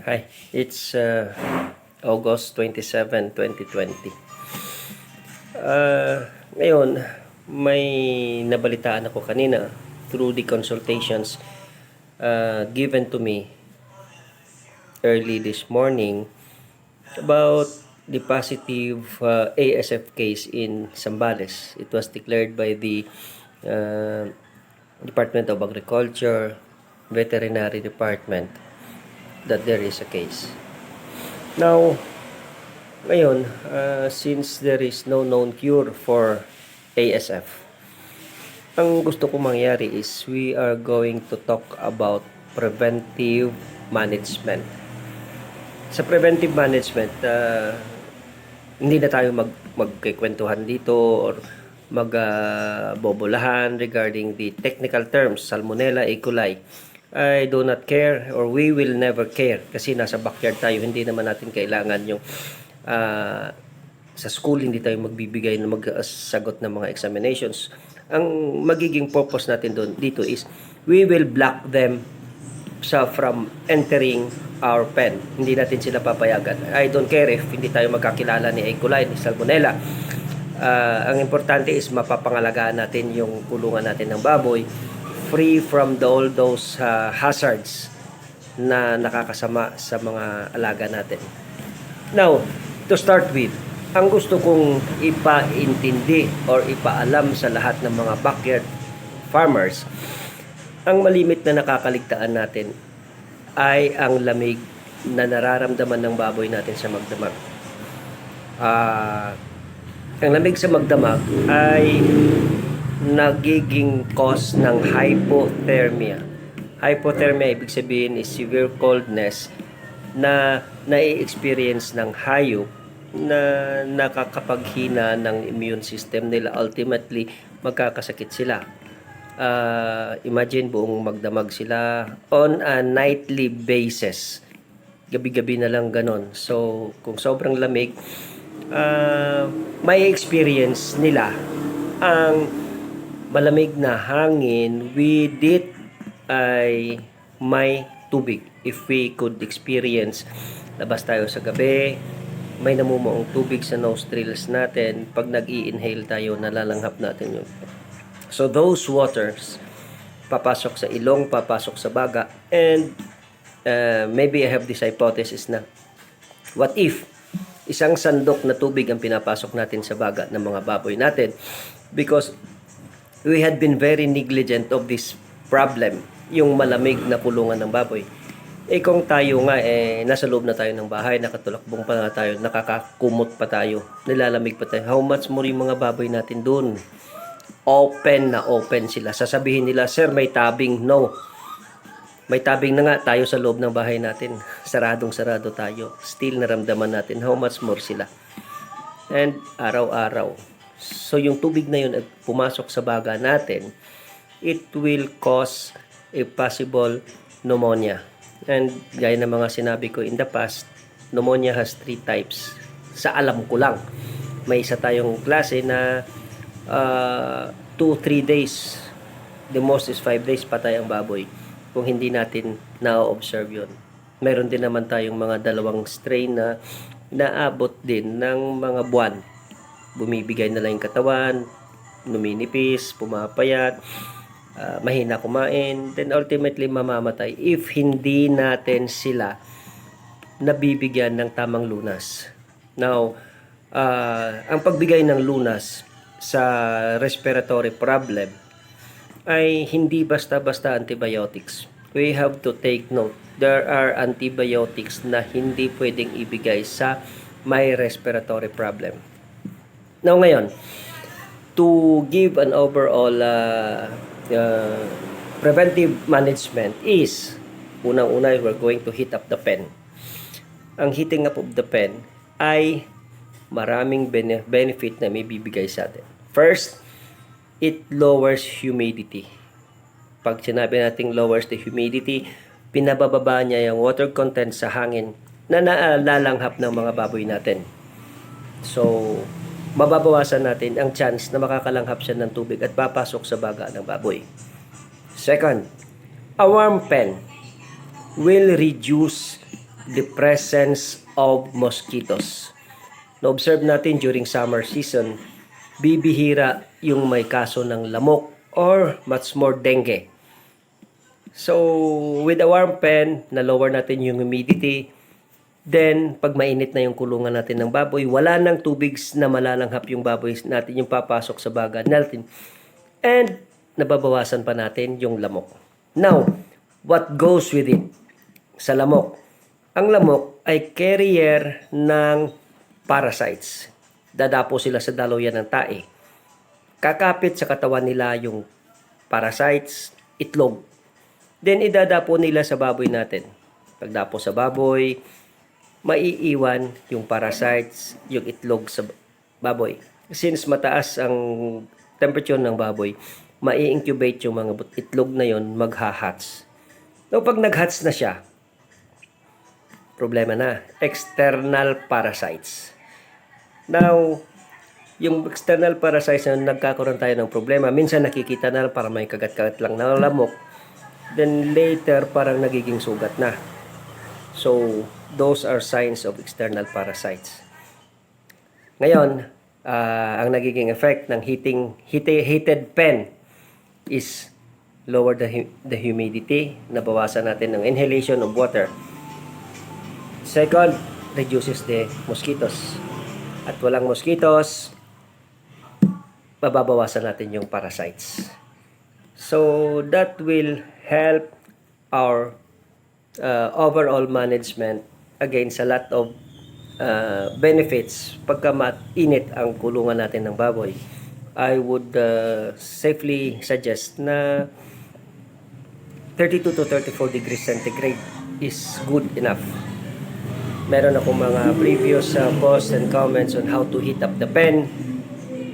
Hi, it's August 27, 2020. Ngayon, may nabalitaan ako kanina through the consultations given to me early this morning about the positive ASF case in Zambales. It was declared by the uh, Department of Agriculture, Veterinary Department that there is a case. Now, ngayon, since there is no known cure for ASF, ang gusto ko mangyari is we are going to talk about preventive management. Sa preventive management, hindi na tayo magkikwentuhan dito or magbobolahan regarding the technical terms, Salmonella, E. coli. I do not care or we will never care kasi nasa backyard tayo. Hindi naman natin kailangan yung sa school hindi tayo magbibigay na magsagot ng mga examinations. Ang magiging purpose natin dito is we will block them from entering our pen. Hindi natin sila papayagan. I don't care if hindi tayo magkakilala ni E. coli, ni Salmonella. Ang importante is mapapangalagaan natin yung kulungan natin ng baboy free from all those hazards na nakakasama sa mga alaga natin. Now, to start with, ang gusto kong ipaintindi or ipaalam sa lahat ng mga backyard farmers, ang malimit na nakakaligtaan natin ay ang lamig na nararamdaman ng baboy natin sa magdamag. Ang lamig sa magdamag ay nagiging cause ng hypothermia. Hypothermia, ibig sabihin is severe coldness na nai-experience ng hayop na nakakapaghina ng immune system nila. Ultimately, magkakasakit sila. Imagine buong magdamag sila on a nightly basis. Gabi-gabi na lang ganon. So, kung sobrang lamig, may experience nila ang malamig na hangin with it ay may tubig. If we could experience, labas tayo sa gabi, may namumuong tubig sa nostrils natin, pag nag-i-inhale tayo, nalalanghap natin yun. So those waters, papasok sa ilong, papasok sa baga, and maybe I have this hypothesis na, what if isang sandok na tubig ang pinapasok natin sa baga ng mga baboy natin? Because we had been very negligent of this problem, yung malamig na kulungan ng baboy. Kung tayo nga, nasa loob na tayo ng bahay, nakatulakbong pa nga tayo, nakakakumot pa tayo, nilalamig pa tayo, how much more yung mga baboy natin dun? Open na open sila. Sasabihin nila, sir, may tabing. No. May tabing na nga tayo sa loob ng bahay natin. Saradong-sarado tayo. Still naramdaman natin how much more sila. And araw-araw. So yung tubig na yun at pumasok sa baga natin, it will cause a possible pneumonia. And gaya ng mga sinabi ko in the past, pneumonia has 3 types. Sa alam ko lang. May isa tayong klase na 2-3 days. The most is 5 days patay ang baboy kung hindi natin na-observe yun. Meron din naman tayong mga 2 strain na naabot din ng mga buwan. Bumibigay na lang yung katawan, numinipis, pumapayat, mahina kumain, then ultimately mamamatay if hindi natin sila nabibigyan ng tamang lunas. Now, ang pagbigay ng lunas sa respiratory problem ay hindi basta-basta antibiotics. We have to take note. There are antibiotics na hindi pwedeng ibigay sa may respiratory problem. Now ngayon, to give an overall preventive management is, unang-una, we're going to heat up the pen. Ang heating up of the pen ay maraming benefit na may bibigay sa atin. First, it lowers humidity. Pag sinabi natin lowers the humidity, pinabababa niya yung water content sa hangin na nalalanghap ng mga baboy natin. So, mababawasan natin ang chance na makakalanghap siya ng tubig at papasok sa baga ng baboy. Second, a warm pen will reduce the presence of mosquitoes. Na-observe natin during summer season, bibihira yung may kaso ng lamok or much more dengue. So, with a warm pen, na-lower natin yung humidity. Then, pag mainit na yung kulungan natin ng baboy, wala nang tubig na malalanghap yung baboy natin, yung papasok sa baga natin. And, nababawasan pa natin yung lamok. Now, what goes with it? Sa lamok. Ang lamok ay carrier ng parasites. Dadapo sila sa daluyan ng tae. Kakapit sa katawan nila yung parasites, itlog. Then, idadapo nila sa baboy natin. Pagdapo sa baboy, maiiwan yung parasites, yung itlog sa baboy. Since mataas ang temperature ng baboy, mai-incubate yung mga itlog na yon, magha-hatch. So, pag nag-hatch na siya, problema na. External parasites. Now, yung external parasites na nagkakaroon tayo ng problema, minsan nakikita na para may kagat-kagat lang na lamok. Then later, parang nagiging sugat na. So, those are signs of external parasites. Ngayon, ang nagiging effect ng heated pen is lower the humidity, nabawasan natin ng inhalation of water. Second, reduces the mosquitoes. At walang mosquitoes, mababawasan natin yung parasites. So, that will help our overall management against a lot of benefits pagka mainit ang kulungan natin ng baboy. I would safely suggest na 32 to 34 degrees centigrade is good enough. Meron akong mga previous posts and comments on how to heat up the pen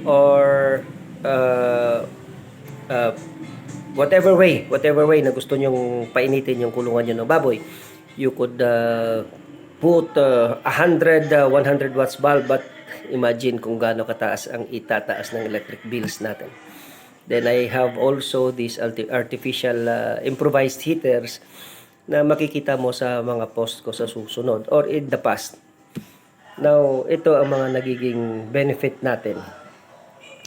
or whatever way na gusto nyong painitin yung kulungan nyo ng baboy. You could put 100 watts bulb, but imagine kung gaano kataas ang itataas ng electric bills natin. Then I have also these artificial improvised heaters na makikita mo sa mga post ko sa susunod or in the past. Now, ito ang mga nagiging benefit natin.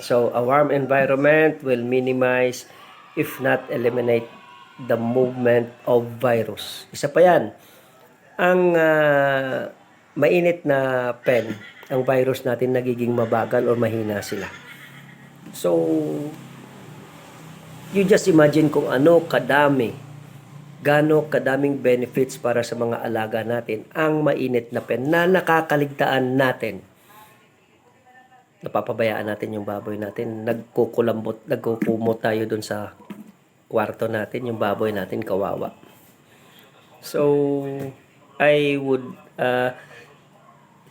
So, a warm environment will minimize, if not eliminate, the movement of virus. Isa pa yan. Ang mainit na pen, ang virus natin nagiging mabagal or mahina sila. So, you just imagine kung gaano kadaming benefits para sa mga alaga natin ang mainit na pen na nakakaligtaan natin. Napapabayaan natin yung baboy natin, nagkukumot tayo dun sa kwarto natin, yung baboy natin kawawa. So, I would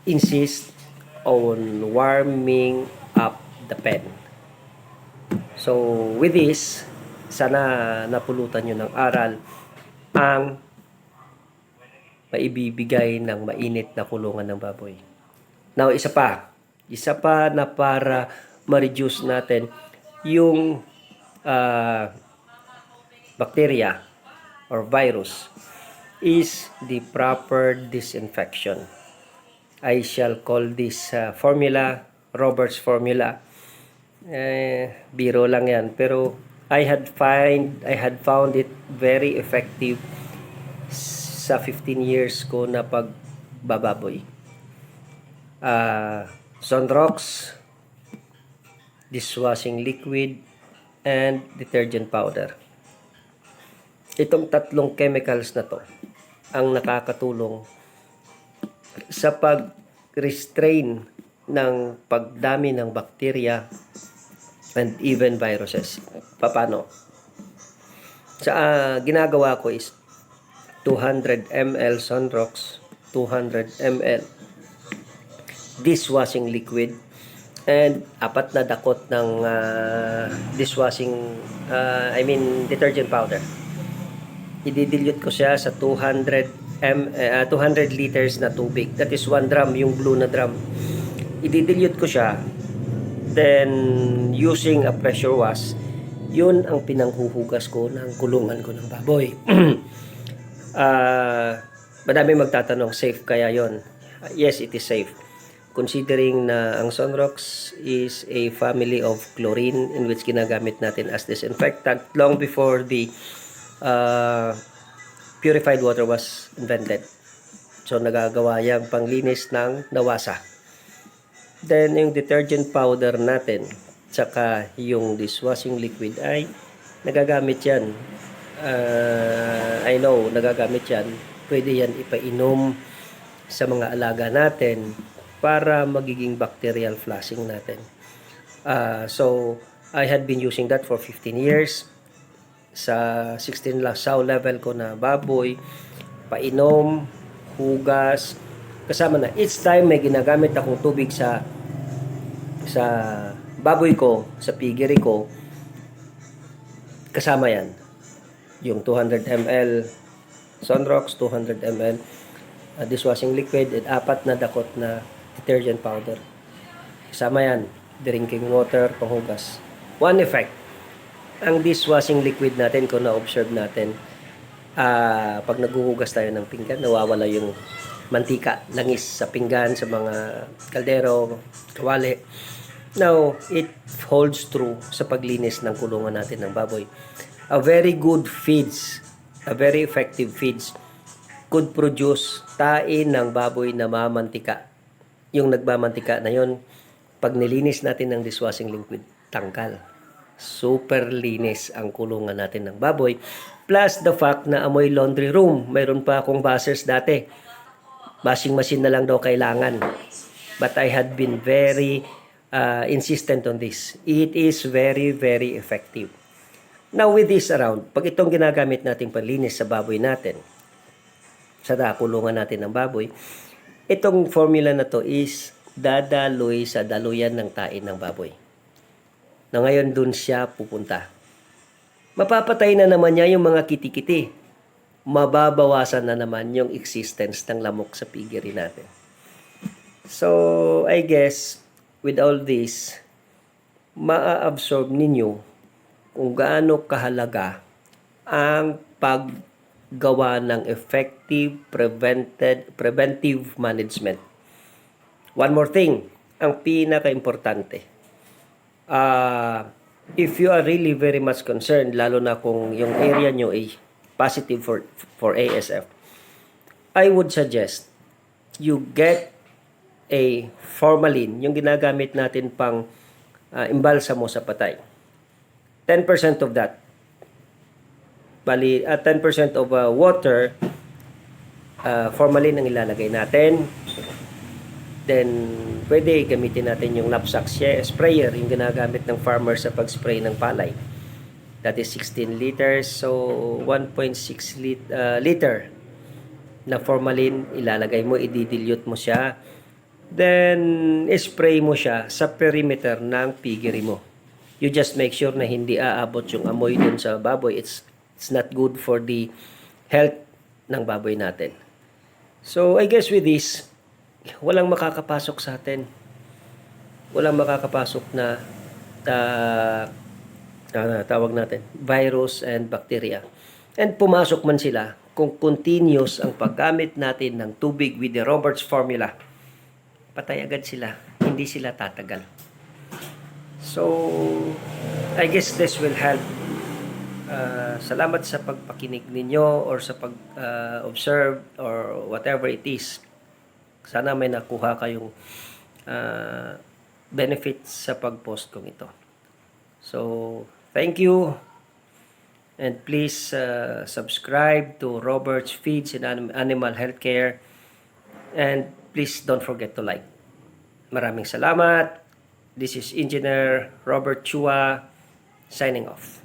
insist on warming up the pen. So, with this, sana napulutan nyo ng aral ang maibibigay ng mainit na kulungan ng baboy. Now, isa pa na para ma-reduce natin yung bacteria or virus is the proper disinfection. I shall call this formula, Robert's formula. Biro lang yan, pero I had found it very effective sa 15 years ko na pagbababoy. Sunrox, dishwashing liquid, and detergent powder. Itong tatlong chemicals na to ang nakakatulong sa pag-restrain ng pagdami ng bacteria and even viruses. Paano? Ginagawa ko is 200 ml Sunrox, 200 ml dishwashing liquid, and 4 na dakot ng detergent powder. I-dilute ko siya sa 200 liters na tubig. That is 1 drum, yung blue na drum. I-dilute ko siya. Then, using a pressure wash, yun ang pinanghuhugas ko ng kulungan ko ng baboy. Madami magtatanong, safe kaya yon? Yes, it is safe. Considering na ang Sunrox is a family of chlorine in which ginagamit natin as disinfectant long before the purified water was invented. So, nagagawa yan panglinis ng nawasa. Then, yung detergent powder natin, tsaka yung dishwashing liquid ay nagagamit yan. I know, nagagamit yan. Pwede yan ipainom sa mga alaga natin para magiging bacterial flushing natin. So, I had been using that for 15 years. Sa 16 sow level ko na baboy, painom, hugas, kasama na. Each time may ginagamit akong tubig sa baboy ko, sa piggery ko, kasama yan. Yung 200 ml Sunrox, 200 ml dishwashing liquid, at 4 na dakot na detergent powder. Kasama yan. Drinking water, panghugas. One effect, ang dishwashing liquid natin, kung na-observe natin, pag naghuhugas tayo ng pinggan, nawawala yung mantika, langis sa pinggan, sa mga kaldero, kawali. Now, it holds true sa paglinis ng kulungan natin ng baboy. A very good feeds, a very effective feeds could produce tain ng baboy na mamantika. Yung nagmamantika na yon, pag nilinis natin ng dishwashing liquid, tangkal. Super linis ang kulungan natin ng baboy. Plus the fact na amoy laundry room. Mayroon pa akong buzzers dati. Washing machine na lang daw kailangan. But I had been very insistent on this. It is very, very effective. Now with this around, pag itong ginagamit nating panlinis sa baboy natin, sa kulungan natin ng baboy, itong formula na to is dadaloy sa daluyan ng tain ng baboy. Na ngayon dun siya pupunta. Mapapatay na naman niya yung mga kiti-kiti. Mababawasan na naman yung existence ng lamok sa piggery natin. So, I guess, with all this, maa-absorb ninyo kung gaano kahalaga ang paggawa ng effective preventive management. One more thing, ang pinaka-importante. If you are really very much concerned, lalo na kung yung area nyo ay positive for ASF, I would suggest you get a formalin, yung ginagamit natin pang imbalsamo sa patay. 10% of that. Bali, 10% of water, formalin ang ilalagay natin. Then, pwede gamitin natin yung knapsack sprayer, yung ginagamit ng farmer sa pag-spray ng palay. That is 16 liters. So, 1.6 liter na formalin, ilalagay mo, i-dilute mo siya. Then, spray mo siya sa perimeter ng piggery mo. You just make sure na hindi aabot yung amoy dun sa baboy. It's not good for the health ng baboy natin. So, I guess with this, walang makakapasok sa atin. Walang makakapasok na tawag natin, virus and bacteria. And pumasok man sila, kung continuous ang paggamit natin ng tubig with the Roberts formula, patay agad sila. Hindi sila tatagal. So, I guess this will help. Salamat sa pagpakinig ninyo or sa pag-observe or whatever it is. Sana may nakuha kayong benefits sa pag-post kong ito. So, thank you. And please subscribe to Roberts Feeds and Animal Healthcare. And please don't forget to like. Maraming salamat. This is Engineer Robert Chua signing off.